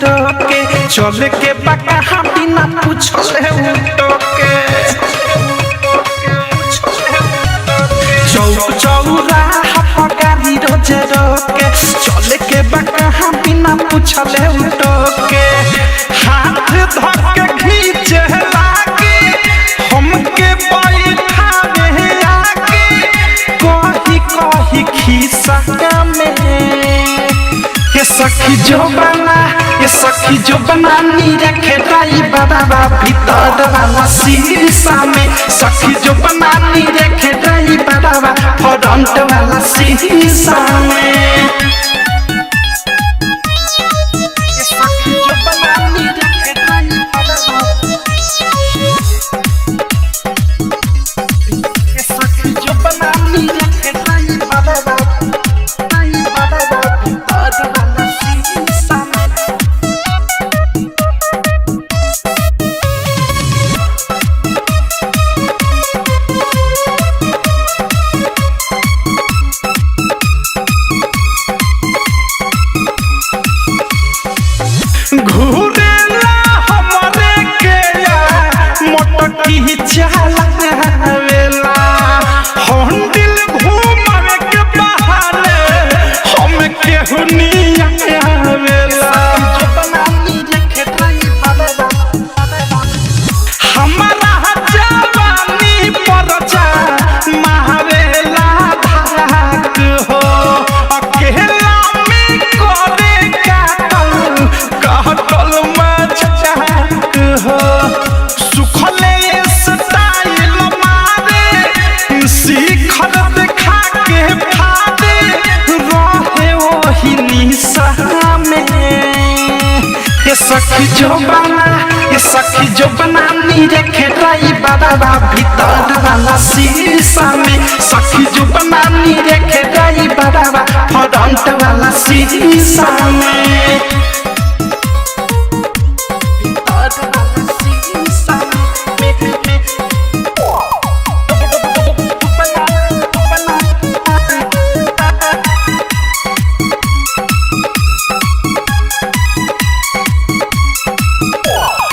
रोके चले के बका बिना पूछले उठोके चौक चौराहा गाड़ी रोजे रोके चले के बका बिना पूछले उठोके हाथ धर के खींचे लागे हमके बैठावे आगे कही कही खिस्सा में ये सखी जो बना नी रखे राई बराबा भीतर वाला शीशा में सखी जो बना नी रखे राई बराबा फ्रंट वाला शीशा में ये सखी जो बना नी रखे राई बराबा ये सखी जो बना नी रखे राई बराबा घूरेला हमरे के मोटकी चलावेला हंडिल घूमवे के बहाने हम केहू निया आवेला हमारा जवानी पर जा मारेला भाग हो अकेला में करे काटल मजाक हो सुखले स्टाइल मारे शिखर देखा के फादे रहे वही निशा में ये सखी जो बना नी रखे राई बराबा भीतर वाला शीशा में सखी जो बना नी रखे राई बराबा फ्रंट वाला शीशा में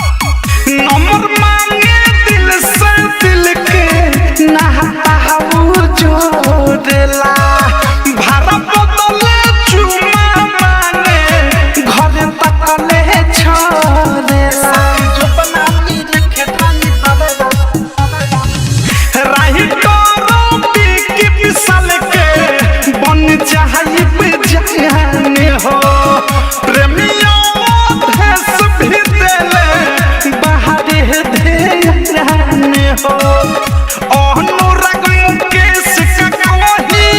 नंबर मांगे दिल से दिल के नहाता वो जोड़ला भाड़ा बदले चुमा मांगे घर तक ले छोड़ला जो बना नी रखे रानी बाबा राही करो की विशाल के बन जाए जाने हो प्रेमियों देश भी देले हो अनुराग मुकेश का कोही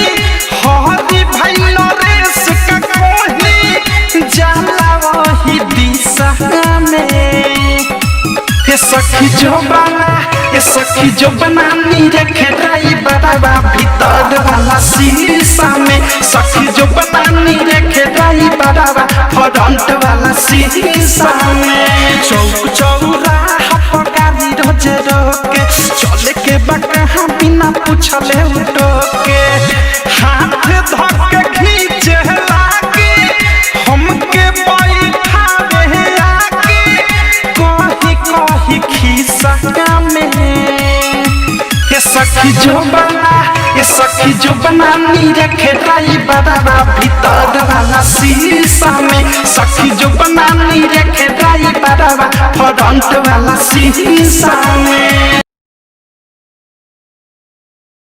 हरी भाई नरेश का कोही जाला वही दिशा में ये सखी जो बना नी रखे राई बराबा भीतर वाला शीशा में सखी जो बना नी रखे राई बराबा फ्रंट वाला शीशा में चौक चौराहा गाड़ी रोजे रोके चले के बका बिना पूछले उठोके हाथ धर के खींचे लागे हमके बैठावे आगे कही कही खिस्सा में ये सखी जो बना नी रखे राई बराबा भीतर वाला शीशा में सखी जो बना नी रखे राई बराबा फ्रंट वाला शीशा में